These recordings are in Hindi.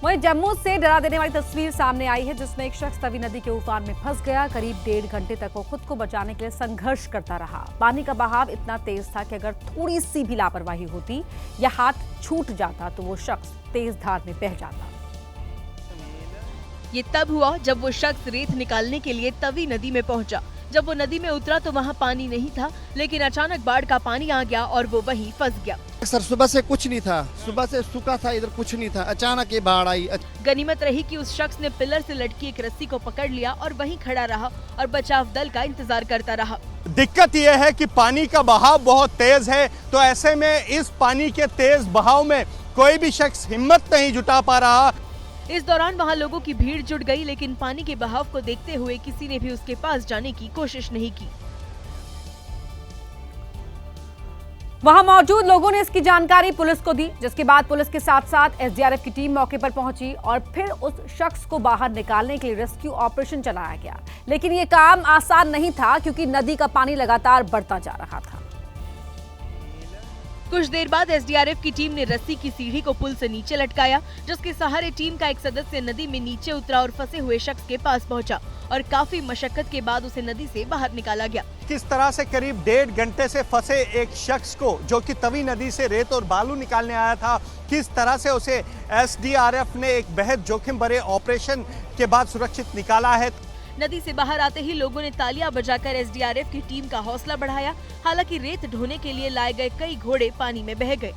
वहीं जम्मू से डरा देने वाली तस्वीर सामने आई है, जिसमें एक शख्स तवी नदी के उफान में फंस गया। करीब 1.5 घंटे तक वो खुद को बचाने के लिए संघर्ष करता रहा। पानी का बहाव इतना तेज था कि अगर थोड़ी सी भी लापरवाही होती या हाथ छूट जाता तो वो शख्स तेज धार में बह जाता। ये तब हुआ जब वो शख्स रेत निकालने के लिए तवी नदी में पहुंचा। जब वो नदी में उतरा तो वहाँ पानी नहीं था, लेकिन अचानक बाढ़ का पानी आ गया और वो वहीं फंस गया। सर सुबह से कुछ नहीं था, सुबह से सूखा था, इधर कुछ नहीं था, अचानक ये बाढ़ आई। गनीमत रही कि उस शख्स ने पिलर से लटकी एक रस्सी को पकड़ लिया और वहीं खड़ा रहा और बचाव दल का इंतजार करता रहा। दिक्कत यह है कि पानी का बहाव बहुत तेज है, तो ऐसे में इस पानी के तेज बहाव में कोई भी शख्स हिम्मत नहीं जुटा पा रहा। इस दौरान वहाँ लोगों की भीड़ जुट गई, लेकिन पानी के बहाव को देखते हुए किसी ने भी उसके पास जाने की कोशिश नहीं की। वहां मौजूद लोगों ने इसकी जानकारी पुलिस को दी, जिसके बाद पुलिस के साथ साथ एसडीआरएफ की टीम मौके पर पहुंची और फिर उस शख्स को बाहर निकालने के लिए रेस्क्यू ऑपरेशन चलाया गया। लेकिन ये काम आसान नहीं था, क्योंकि नदी का पानी लगातार बढ़ता जा रहा था। कुछ देर बाद एसडीआरएफ की टीम ने रस्सी की सीढ़ी को पुल से नीचे लटकाया, जिसके सहारे टीम का एक सदस्य नदी में नीचे उतरा और फंसे हुए शख्स के पास पहुंचा और काफी मशक्कत के बाद उसे नदी से बाहर निकाला गया। किस तरह से करीब 1.5 घंटे से फंसे एक शख्स को, जो कि तवी नदी से रेत और बालू निकालने आया था, किस तरह से उसे एसडीआरएफ ने एक बेहद जोखिम भरे ऑपरेशन के बाद सुरक्षित निकाला है। नदी से बाहर आते ही लोगों ने तालियां बजाकर एसडीआरएफ की टीम का हौसला बढ़ाया। हालांकि रेत ढोने के लिए लाए गए कई घोड़े पानी में बह गए।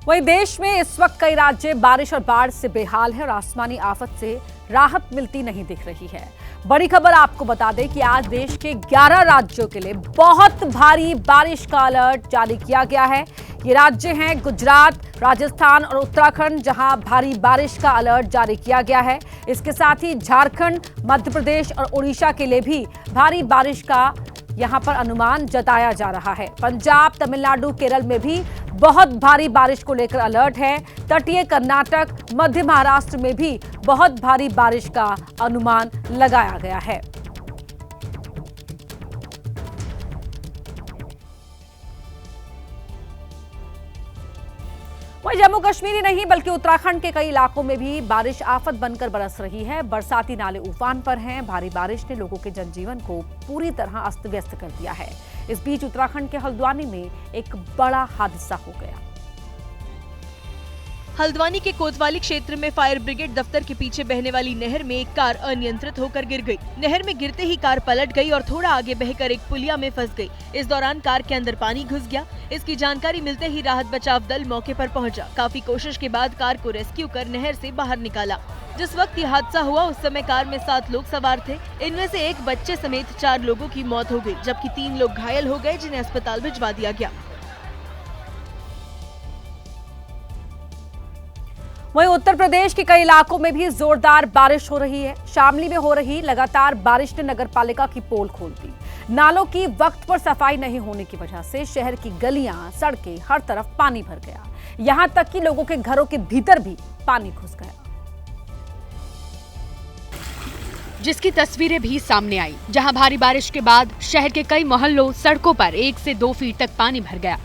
वहीं देश में इस वक्त कई राज्य बारिश और बाढ़ से बेहाल है और आसमानी आफत से राहत मिलती नहीं दिख रही है। बड़ी खबर आपको बता दें कि आज देश के 11 राज्यों के लिए बहुत भारी बारिश का अलर्ट जारी किया गया है। ये राज्य हैं गुजरात, राजस्थान और उत्तराखंड, जहां भारी बारिश का अलर्ट जारी किया गया है। इसके साथ ही झारखंड, मध्य प्रदेश और उड़ीसा के लिए भी भारी बारिश का यहां पर अनुमान जताया जा रहा है। पंजाब, तमिलनाडु, केरल में भी बहुत भारी बारिश को लेकर अलर्ट है। तटीय कर्नाटक, मध्य महाराष्ट्र में भी बहुत भारी बारिश का अनुमान लगाया गया है। वहीं जम्मू कश्मीर ही नहीं बल्कि उत्तराखंड के कई इलाकों में भी बारिश आफत बनकर बरस रही है। बरसाती नाले उफान पर हैं। भारी बारिश ने लोगों के जनजीवन को पूरी तरह अस्त व्यस्त कर दिया है। इस बीच उत्तराखंड के हल्द्वानी में एक बड़ा हादसा हो गया। हल्द्वानी के कोतवाली क्षेत्र में फायर ब्रिगेड दफ्तर के पीछे बहने वाली नहर में एक कार अनियंत्रित होकर गिर गई। नहर में गिरते ही कार पलट गई और थोड़ा आगे बहकर एक पुलिया में फंस गई। इस दौरान कार के अंदर पानी घुस गया। इसकी जानकारी मिलते ही राहत बचाव दल मौके पर पहुंचा। काफी कोशिश के बाद कार को रेस्क्यू कर नहर से बाहर निकाला। जिस वक्त ये हादसा हुआ उस समय कार में 7 लोग सवार थे। इनमें से एक बच्चे समेत 4 लोगों की मौत हो गई, जबकि 3 लोग घायल हो गए, जिन्हें अस्पताल भिजवा दिया गया। वहीं उत्तर प्रदेश के कई इलाकों में भी जोरदार बारिश हो रही है। शामली में हो रही लगातार बारिश ने नगरपालिका की पोल खोल दी। नालों की वक्त पर सफाई नहीं होने की वजह से शहर की गलियां, सड़कें, हर तरफ पानी भर गया। यहां तक कि लोगों के घरों के भीतर भी पानी घुस गया, जिसकी तस्वीरें भी सामने आई, जहां भारी बारिश के बाद शहर के कई मोहल्लों, सड़कों पर 1 से 2 फीट तक पानी भर गया।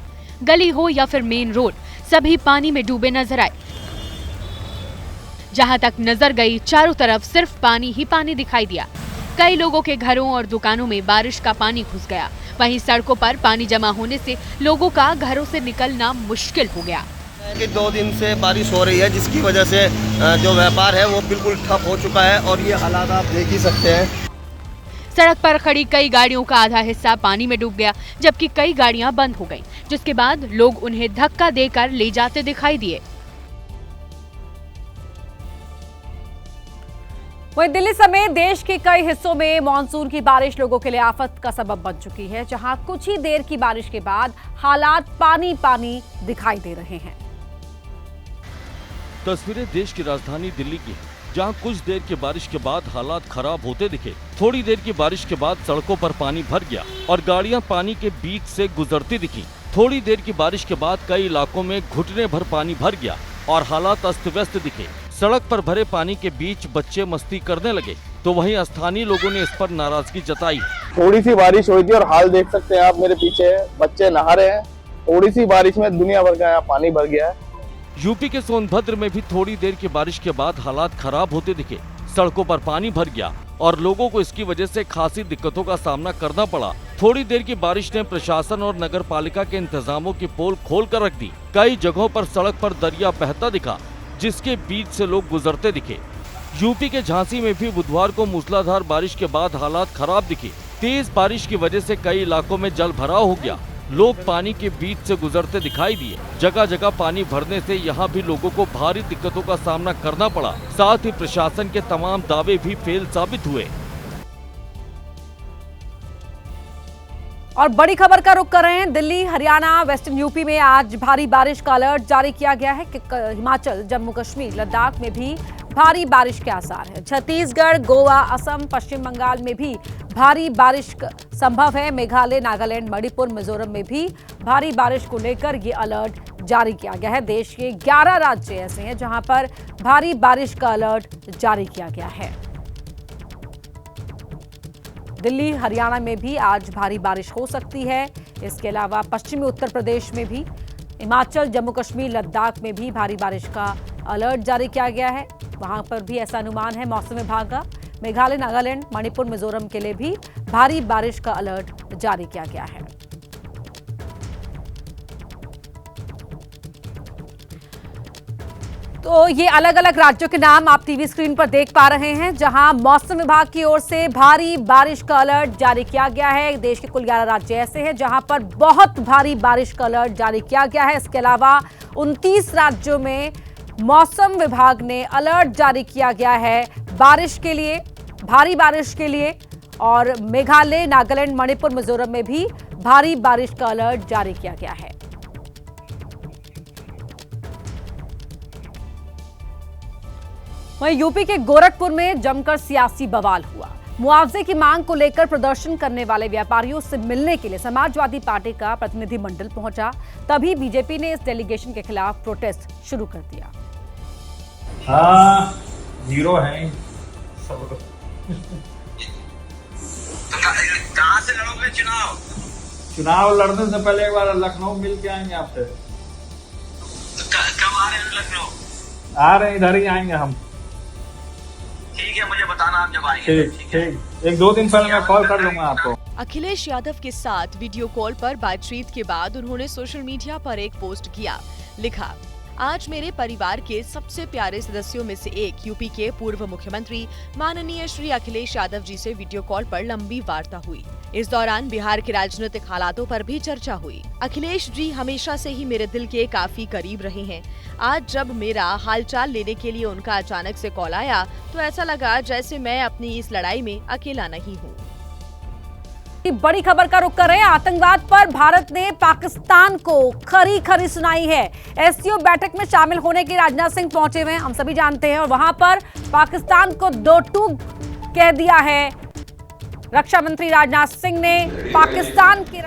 गली हो या फिर मेन रोड, सभी पानी में डूबे नजर आए। जहां तक नजर गई, चारों तरफ सिर्फ पानी ही पानी दिखाई दिया। कई लोगों के घरों और दुकानों में बारिश का पानी घुस गया। वहीं सड़कों पर पानी जमा होने से लोगों का घरों से निकलना मुश्किल हो गया। 2 दिन से बारिश हो रही है, जिसकी वजह से जो व्यापार है वो बिल्कुल ठप हो चुका है और ये हालात आप देख ही सकते हैं। सड़क पर खड़ी कई गाड़ियों का आधा हिस्सा पानी में डूब गया, जबकि कई गाड़ियां बंद हो गईं, जिसके बाद लोग उन्हें धक्का देकर ले जाते दिखाई दिए। वहीं दिल्ली समेत देश के कई हिस्सों में मानसून की बारिश लोगों के लिए आफत का सबब बन चुकी है, जहां कुछ ही देर की बारिश के बाद हालात पानी पानी दिखाई दे रहे हैं। तस्वीरें देश की राजधानी दिल्ली की, जहां कुछ देर की बारिश के बाद हालात खराब होते दिखे। थोड़ी देर की बारिश के बाद सड़कों पर पानी भर गया और गाड़ियां पानी के बीच से गुजरती दिखी। थोड़ी देर की बारिश के बाद कई इलाकों में घुटने भर पानी भर गया और हालात अस्त व्यस्त दिखे। सड़क पर भरे पानी के बीच बच्चे मस्ती करने लगे, तो वहीं स्थानीय लोगों ने इस पर नाराजगी जताई। थोड़ी सी बारिश हुई थी और हाल देख सकते हैं आप, मेरे पीछे बच्चे नहा रहे हैं थोड़ी सी बारिश में दुनिया भर का यहाँ पानी भर गया है। यूपी के सोनभद्र में भी थोड़ी देर की बारिश के बाद हालात खराब होते दिखे। सड़कों पर पानी भर गया और लोगों को इसकी वजह से खासी दिक्कतों का सामना करना पड़ा। थोड़ी देर की बारिश ने प्रशासन और नगर पालिका के इंतजामों की पोल खोल कर रख दी। कई जगहों पर सड़क पर दरिया बहता दिखा, जिसके बीच से लोग गुजरते दिखे। यूपी के झांसी में भी बुधवार को मूसलाधार बारिश के बाद हालात खराब दिखे। तेज बारिश की वजह से कई इलाकों में जल भराव हो गया। लोग पानी के बीच से गुजरते दिखाई दिए। जगह जगह पानी भरने से यहाँ भी लोगों को भारी दिक्कतों का सामना करना पड़ा। साथ ही प्रशासन के तमाम दावे भी फेल साबित हुए। और बड़ी खबर का रुख कर रहे हैं दिल्ली, हरियाणा, वेस्टर्न यूपी में आज भारी बारिश का अलर्ट जारी किया गया है कि हिमाचल, जम्मू कश्मीर, लद्दाख में भी भारी बारिश के आसार है। छत्तीसगढ़, गोवा, असम, पश्चिम बंगाल में भी भारी बारिश संभव है। मेघालय, नागालैंड, मणिपुर, मिजोरम में भी भारी बारिश को लेकर ये अलर्ट जारी किया गया है। देश के 11 राज्य ऐसे हैं जहां पर भारी बारिश का अलर्ट जारी किया गया है। दिल्ली, हरियाणा में भी आज भारी बारिश हो सकती है। इसके अलावा पश्चिमी उत्तर प्रदेश में भी, हिमाचल, जम्मू कश्मीर, लद्दाख में भी भारी बारिश का अलर्ट जारी किया गया है। वहां पर भी ऐसा अनुमान है मौसम विभाग का। मेघालय, नागालैंड, मणिपुर, मिजोरम के लिए भी भारी बारिश का अलर्ट जारी किया गया है। तो ये अलग अलग राज्यों के नाम आप टीवी स्क्रीन पर देख पा रहे हैं, जहां मौसम विभाग की ओर से भारी बारिश का अलर्ट जारी किया गया है। देश के कुल 11 राज्य ऐसे हैं जहां पर बहुत भारी बारिश का अलर्ट जारी किया गया है। इसके अलावा 29 राज्यों में मौसम विभाग ने अलर्ट जारी किया गया है बारिश के लिए, भारी बारिश के लिए। और मेघालय, नागालैंड, मणिपुर, मिजोरम में भी भारी बारिश का अलर्ट जारी किया गया है। वहीं यूपी के गोरखपुर में जमकर सियासी बवाल हुआ। मुआवजे की मांग को लेकर प्रदर्शन करने वाले व्यापारियों से मिलने के लिए समाजवादी पार्टी का प्रतिनिधिमंडल पहुंचा। तभी बीजेपी ने इस डेलीगेशन के खिलाफ प्रोटेस्ट शुरू कर दिया। हाँ, जीरो है सब। कहाँ से लड़ोगे चुनाव? चुनाव लड़ने से पहले एक बार लखनऊ मिल के आएंगे आपसे। कब आ रहे हैं लखनऊ? आ रहे हैं, इधर ही आएंगे हम। ठीक है, मुझे बताना आप जब आएंगे। ठीक, 1-2 दिन पहले मैं कॉल कर लूंगा आपको। अखिलेश यादव के साथ वीडियो कॉल पर बातचीत के बाद उन्होंने सोशल मीडिया पर एक पोस्ट किया। लिखा, आज मेरे परिवार के सबसे प्यारे सदस्यों में से एक यूपी के पूर्व मुख्यमंत्री माननीय श्री अखिलेश यादव जी से वीडियो कॉल पर लंबी वार्ता हुई। इस दौरान बिहार के राजनीतिक हालातों पर भी चर्चा हुई। अखिलेश जी हमेशा से ही मेरे दिल के काफी करीब रहे हैं। आज जब मेरा हालचाल लेने के लिए उनका अचानक से कॉल आया तो ऐसा लगा जैसे मैं अपनी इस लड़ाई में अकेला नहीं हूँ। बड़ी खबर का रुख कर रहे हैं। आतंकवाद पर भारत ने पाकिस्तान को खरी खरी सुनाई है। एससीओ बैठक में शामिल होने के राजनाथ सिंह पहुंचे हुए हैं, हम सभी जानते हैं, और वहां पर पाकिस्तान को दो टूक कह दिया है। रक्षा मंत्री राजनाथ सिंह ने पाकिस्तान की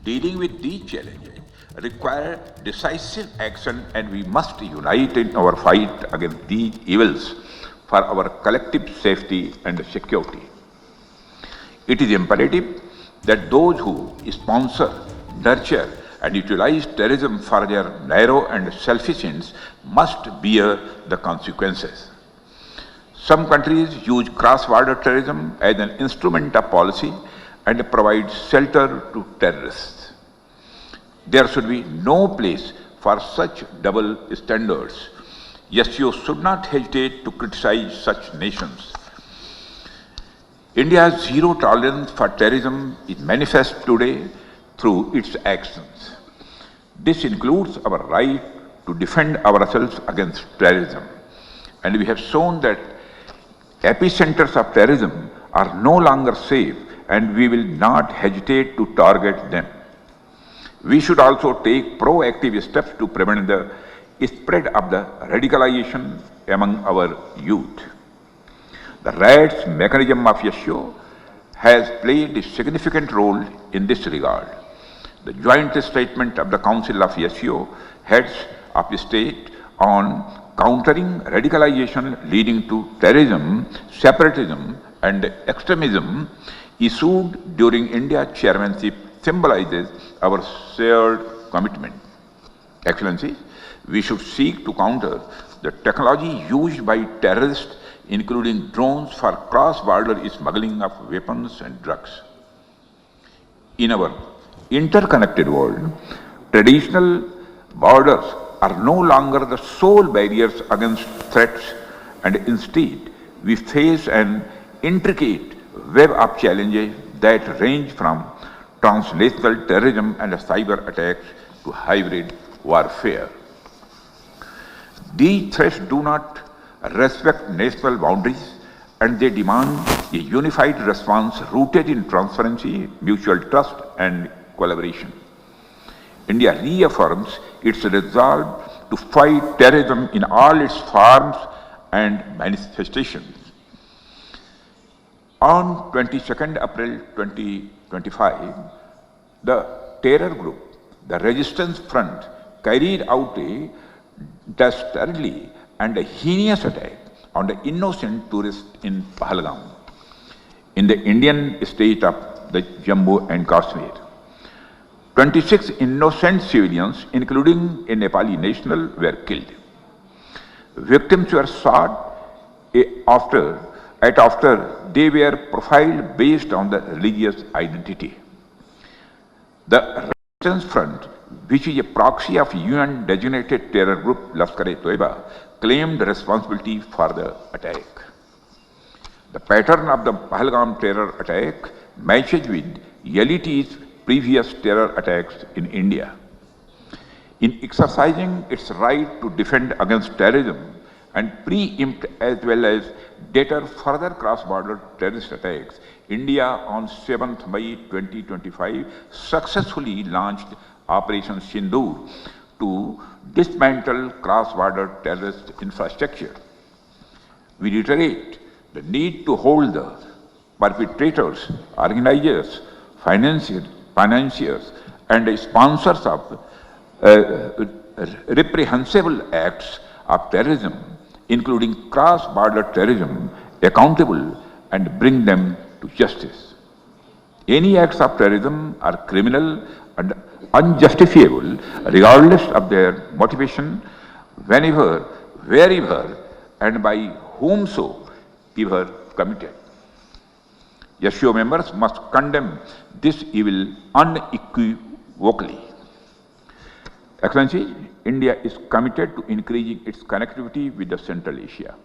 Dealing with these challenges require decisive action, and we must unite in our fight against these evils for our collective safety and security. It is imperative that those who sponsor, nurture and utilize terrorism for their narrow and selfish ends must bear the consequences. Some countries use cross-border terrorism as an instrument of policy and provide shelter to terrorists. There should be no place for such double standards. SCO should not hesitate to criticize such nations. India's zero tolerance for terrorism is manifest today through its actions. This includes our right to defend ourselves against terrorism, and we have shown that epicenters of terrorism are no longer safe, and we will not hesitate to target them. We should also take proactive steps to prevent the spread of the radicalization among our youth. The RADS mechanism of SCO has played a significant role in this regard. The joint statement of the Council of SCO heads of the state on countering radicalization leading to terrorism, separatism and extremism, issued during India chairmanship, symbolizes our shared commitment. Excellencies, we should seek to counter the technology used by terrorists, including drones, for cross-border smuggling of weapons and drugs. In our interconnected world, traditional borders are no longer the sole barriers against threats, and instead we face an intricate web of challenges that range from translational terrorism and cyber attacks to hybrid warfare. These threats do not respect national boundaries, and they demand a unified response rooted in transparency, mutual trust and collaboration. India reaffirms its resolve to fight terrorism in all its forms and manifestations. On 22nd April 2025, the terror group, the Resistance Front, carried out a dastardly and a heinous attack on the innocent tourists in Pahalgam, in the Indian state of the Jammu and Kashmir. 26 innocent civilians, including a Nepali national, were killed. Victims were shot after they were profiled based on the religious identity. The Resistance Front, which is a proxy of UN-designated terror group Lashkar-e-Toiba, claimed responsibility for the attack. The pattern of the Pahalgam terror attack matches with LET's previous terror attacks in India. In exercising its right to defend against terrorism and preempt as well as deter further cross-border terrorist attacks, India on 7th May 2025 successfully launched Operation Sindoor to dismantle cross-border terrorist infrastructure. We reiterate the need to hold the perpetrators, organizers, financiers and sponsors of reprehensible acts of terrorism, including cross-border terrorism, accountable and bring them to justice. Any acts of terrorism are criminal and unjustifiable regardless of their motivation, whenever, wherever and by whomsoever committed. SCO members must condemn this evil unequivocally. Excellency, India is committed to increasing its connectivity with the Central Asia.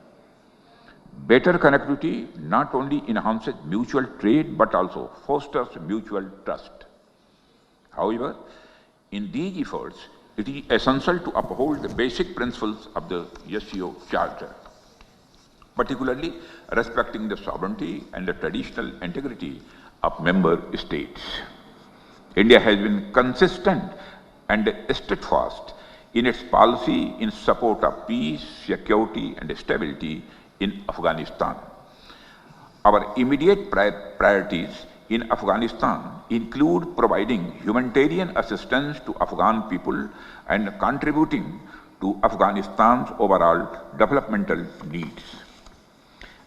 Better connectivity not only enhances mutual trade but also fosters mutual trust. However, in these efforts, it is essential to uphold the basic principles of the SCO Charter, particularly respecting the sovereignty and the traditional integrity of member states. India has been consistent and steadfast in its policy in support of peace, security and stability in Afghanistan. Our immediate priorities in Afghanistan include providing humanitarian assistance to Afghan people and contributing to Afghanistan's overall developmental needs.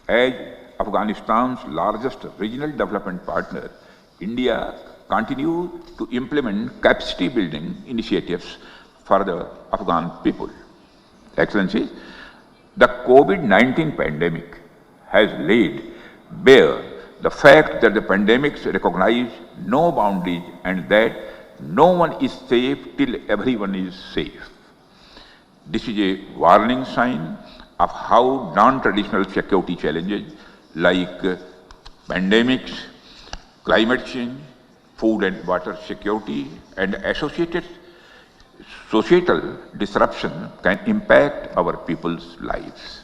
As Afghanistan's largest regional development partner, India continues to implement capacity building initiatives for the Afghan people. Excellencies, the COVID-19 pandemic has laid bare the fact that the pandemics recognize no boundaries and that no one is safe till everyone is safe. This is a warning sign of how non-traditional security challenges like pandemics, climate change, food and water security, and associated societal disruption can impact our people's lives.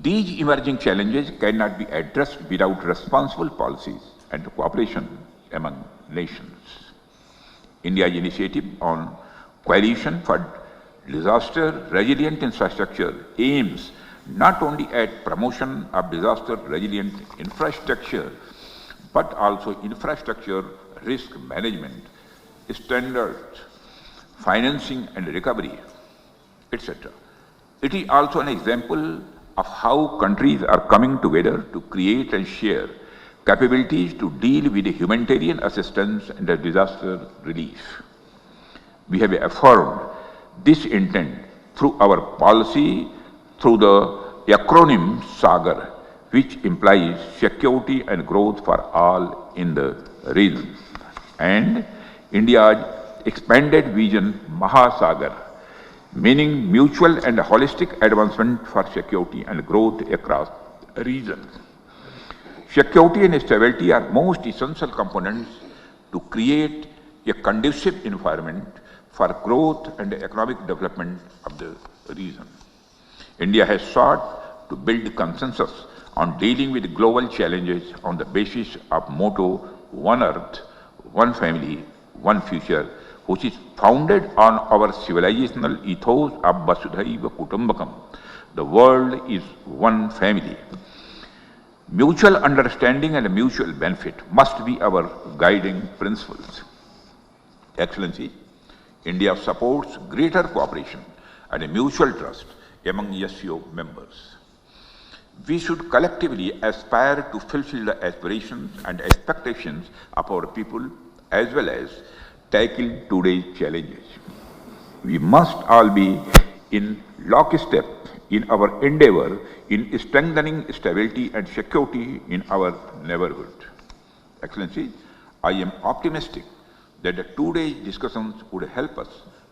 These emerging challenges cannot be addressed without responsible policies and cooperation among nations. India's initiative on Coalition for Disaster Resilient Infrastructure aims not only at promotion of disaster resilient infrastructure, but also infrastructure risk management, standards, financing and recovery, etc. It is also an example of how countries are coming together to create and share capabilities to deal with humanitarian assistance and disaster relief. We have affirmed this intent through our policy through the acronym SAGAR, which implies security and growth for all in the region, and India's expanded vision Mahasagar, meaning mutual and holistic advancement for security and growth across regions. Security and stability are most essential components to create a conducive environment for growth and economic development of the region. India has sought to build consensus on dealing with global challenges on the basis of motto One Earth, One Family, One Future, which is founded on our civilizational ethos of Vasudhaiva Kutumbakam. The world is one family. Mutual understanding and mutual benefit must be our guiding principles. Excellency, India supports greater cooperation and mutual trust among SCO members. We should collectively aspire to fulfill the aspirations and expectations of our people as well as tackle today's challenges. We must all be in lockstep in our endeavor in strengthening stability and security in our neighborhood. Excellency, I am optimistic that today's discussions would help us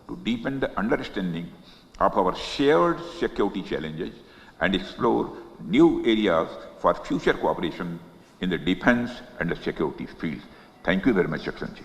to deepen the understanding of our shared security challenges and explore new areas for future cooperation in the defense and the security field. Thank you very much, Excellency.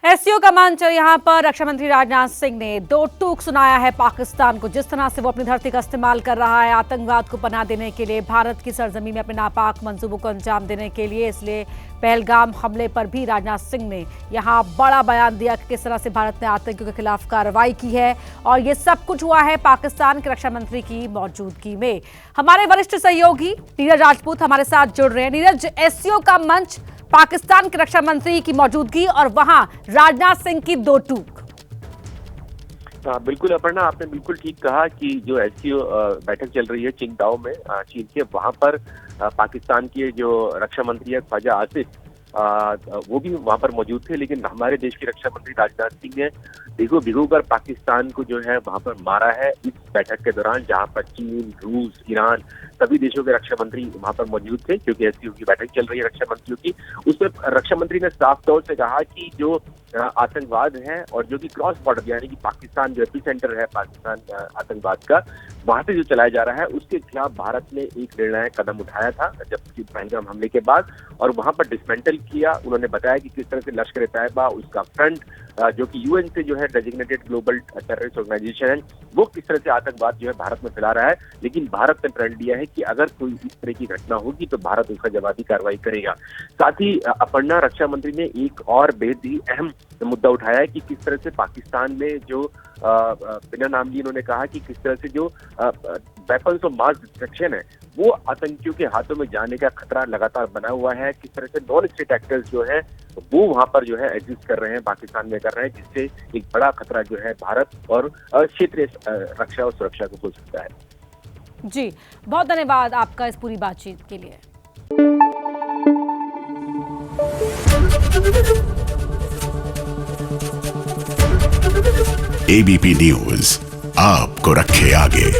SCO का मंच यहाँ पर रक्षा मंत्री राजनाथ सिंह ने दो टूक सुनाया है पाकिस्तान को, जिस तरह से वो अपनी धरती का इस्तेमाल कर रहा है आतंकवाद को पनाह देने के लिए, भारत की सरजमीन में अपने नापाक मंसूबों को अंजाम देने के लिए। इसलिए पहलगाम हमले पर भी राजनाथ सिंह ने यहाँ बड़ा बयान दिया कि किस तरह से भारत ने आतंकियों के खिलाफ कार्रवाई की है, और ये सब कुछ हुआ है पाकिस्तान के रक्षा मंत्री की मौजूदगी में। हमारे वरिष्ठ सहयोगी नीरज राजपूत हमारे साथ जुड़ रहे हैं। नीरज, एससीओ का मंच, पाकिस्तान के रक्षा मंत्री की मौजूदगी और वहां राजनाथ सिंह की दो टूक। बिल्कुल अपर्णा, आपने बिल्कुल ठीक कहा कि जो एससीओ बैठक चल रही है चिंगदाओ में चीन के, वहां पर पाकिस्तान के जो रक्षा मंत्री है ख्वाजा आसिफ, वो भी वहां पर मौजूद थे। लेकिन हमारे देश के रक्षा मंत्री राजनाथ सिंह ने भिगो भिगो कर पाकिस्तान को जो है वहां पर मारा है इस बैठक के दौरान, जहां पर चीन, रूस, ईरान सभी देशों के रक्षा मंत्री वहां पर मौजूद थे, क्योंकि एससीओ की बैठक चल रही है रक्षा मंत्रियों की। उसमें रक्षा मंत्री ने साफ तौर से कहा कि जो आतंकवाद है और जो कि क्रॉस बॉर्डर यानी कि पाकिस्तान जो एपी सेंटर है पाकिस्तान आतंकवाद का, वहां से जो चलाया जा रहा है उसके खिलाफ भारत ने एक निर्णायक कदम उठाया था जब पहलगाम हमले के बाद, और वहां पर डिसमेंटल किया। उन्होंने बताया कि किस तरह से लश्कर तैयबा, उसका फ्रंट जो कि यूएन से जो है डेजिग्नेटेड ग्लोबल टेररिस्ट ऑर्गेनाइजेशन है, वो किस तरह से आतंकवाद जो है भारत में फैला रहा है। लेकिन भारत ने प्रण लिया है कि अगर कोई इस तरह की घटना होगी तो भारत उसका जवाबी कार्रवाई करेगा। साथ ही अपर्णा, रक्षा मंत्री ने एक और बेहद ही अहम मुद्दा उठाया है कि किस तरह से पाकिस्तान में जो बिना नाम लिए उन्होंने कहा कि किस तरह से जो वेपन्स ऑफ मास डिस्ट्रक्शन है वो आतंकियों के हाथों में जाने का खतरा लगातार बना हुआ है। किस तरह से नॉन स्टेट एक्टर्स जो है वो वहां पर जो है एग्जिस्ट कर रहे हैं, पाकिस्तान में कर रहे हैं, जिससे एक बड़ा खतरा जो है भारत और क्षेत्रीय रक्षा और सुरक्षा को हो सकता है। जी, बहुत धन्यवाद आपका इस पूरी बातचीत के लिए। एबीपी न्यूज आपको रखे आगे।